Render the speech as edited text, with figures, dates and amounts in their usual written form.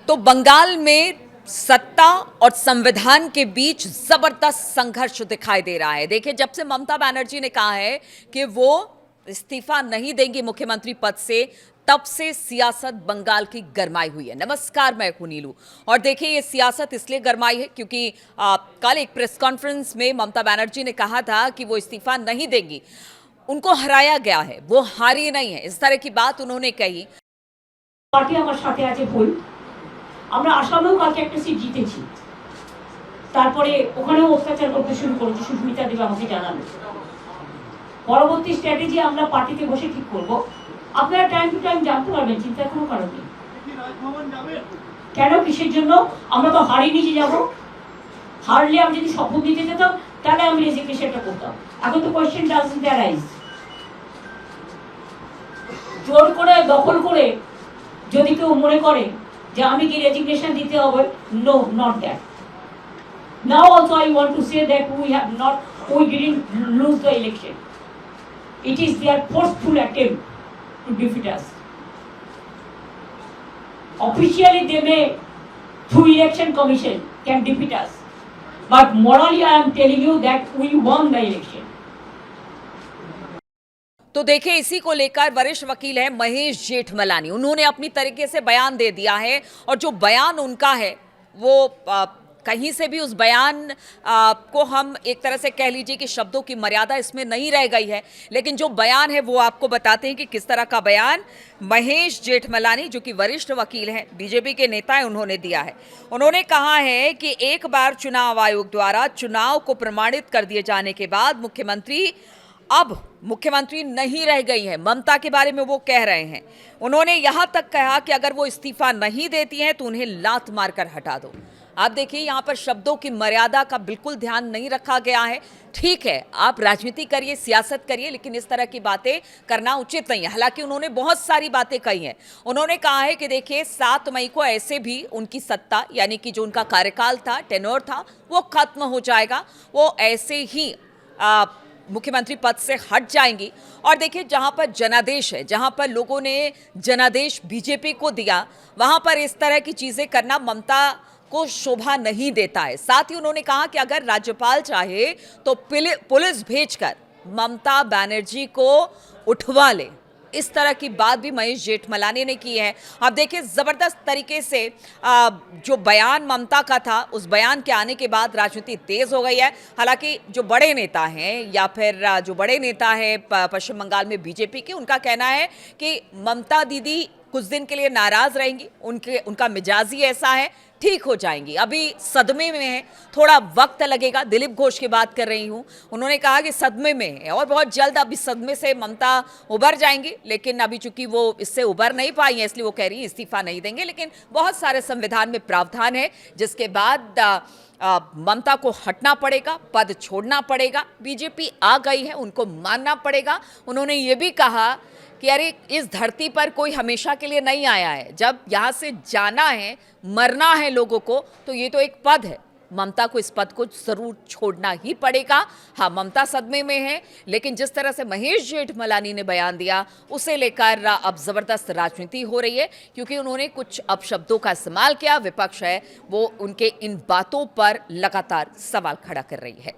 तो बंगाल में सत्ता और संविधान के बीच जबरदस्त संघर्ष दिखाई दे रहा है। देखिए, जब से ममता बनर्जी ने कहा है कि वो इस्तीफा नहीं देंगी मुख्यमंत्री पद से, तब से सियासत बंगाल की गरमाई हुई है। नमस्कार, मैं हूं नीलू। और देखिए, ये सियासत इसलिए गरमाई है क्योंकि कल एक प्रेस कॉन्फ्रेंस में ममता बनर्जी ने कहा था कि वो इस्तीफा नहीं देंगी। उनको हराया गया है, वो हारी नहीं है, इस तरह की बात उन्होंने कही। পার্টি আমার সাথে আছে ভুল। আমরা আসামেও কালকে একটা সিট জিতেছি, তারপরে ওখানেও অত্যাচার করতে শুরু করেছে সুস্মিতা দেব আমাকে জানালো। পরবর্তী স্ট্র্যাটেজি আমরা পার্টিতে বসে ঠিক করব। আপনারা টাইম টু টাইম জানতে পারবেন, চিন্তার কোনো কারণ নেই। কেন, কিসের জন্য? আমরা তো হারিয়ে নিয়ে যাব। হারলে আমি যদি শপথ দিতে যেতাম তাহলে আমি রেজিগনেশনটা করতাম। এখন তো কোয়েশ্চেন ডাজন্ট অ্যারাইজ। জোর করে দখল করে যদি কেউ মনে করে যে আমি কি রেজিগনেশন দিতে হবে, no, not that. Now also I want to say that we didn't lose the election. It is their forceful attempt to defeat us. Officially they may, through election commission, can defeat us, but morally I am telling you that we won the election. तो देखिए, इसी को लेकर वरिष्ठ वकील है महेश जेठमलानी, उन्होंने अपनी तरीके से बयान दे दिया है। और जो बयान उनका है वो कहीं से भी उस बयान को हम एक तरह से कह लीजिए कि शब्दों की मर्यादा इसमें नहीं रह गई है, लेकिन जो बयान है वो आपको बताते हैं कि किस तरह का बयान महेश जेठमलानी, जो कि वरिष्ठ वकील हैं, बीजेपी के नेता हैं, उन्होंने दिया है। उन्होंने कहा है कि एक बार चुनाव आयोग द्वारा चुनाव को प्रमाणित कर दिए जाने के बाद अब मुख्यमंत्री नहीं रह गई है। ममता के बारे में वो कह रहे हैं। उन्होंने यहां तक कहा कि अगर वो इस्तीफा नहीं देती हैं तो उन्हें लात मारकर हटा दो। आप देखिए, यहां पर शब्दों की मर्यादा का बिल्कुल ध्यान नहीं रखा गया है। ठीक है, आप राजनीति करिए, सियासत करिए, लेकिन इस तरह की बातें करना उचित नहीं है। हालांकि उन्होंने बहुत सारी बातें कही हैं। उन्होंने कहा है कि देखिए, 7 मई को ऐसे भी उनकी सत्ता, यानी कि जो उनका कार्यकाल था, टेन्योर था, वो खत्म हो जाएगा। वो ऐसे ही मुख्यमंत्री पद से हट जाएंगी। और देखिए, जहां पर जनादेश है, जहां पर लोगों ने जनादेश बीजेपी को दिया, वहां पर इस तरह की चीजें करना ममता को शोभा नहीं देता है। साथ ही उन्होंने कहा कि अगर राज्यपाल चाहे तो पुलिस भेजकर ममता बनर्जी को उठवा ले। इस तरह की बात भी महेश जेठमलानी ने की है। अब देखिए, जबरदस्त तरीके से जो बयान ममता का था, उस बयान के आने के बाद राजनीति तेज हो गई है। हालांकि जो बड़े नेता हैं, या फिर जो बड़े नेता हैं पश्चिम बंगाल में बीजेपी के, उनका कहना है कि ममता दीदी कुछ दिन के लिए नाराज रहेंगी, उनका मिजाज ही ऐसा है, ठीक हो जाएंगी। अभी सदमे में है, थोड़ा वक्त लगेगा। दिलीप घोष की बात कर रही हूं, उन्होंने कहा कि सदमे में है और बहुत जल्द अभी सदमे से ममता उबर जाएंगी। लेकिन अभी चूंकि वो इससे उबर नहीं पाई है, इसलिए वो कह रही है इस्तीफा नहीं देंगे। लेकिन बहुत सारे संविधान में प्रावधान है जिसके बाद ममता को हटना पड़ेगा, पद छोड़ना पड़ेगा। बीजेपी आ गई है, उनको मानना पड़ेगा। उन्होंने ये भी कहा कि अरे, इस धरती पर कोई हमेशा के लिए नहीं आया है। जब यहाँ से जाना है, मरना है लोगों को, तो ये तो एक पद है। ममता को इस पद को जरूर छोड़ना ही पड़ेगा। हाँ, ममता सदमे में है, लेकिन जिस तरह से महेश जेठमलानी ने बयान दिया, उसे लेकर अब जबरदस्त राजनीति हो रही है, क्योंकि उन्होंने कुछ अपशब्दों का इस्तेमाल किया। विपक्ष है वो उनके इन बातों पर लगातार सवाल खड़ा कर रही है।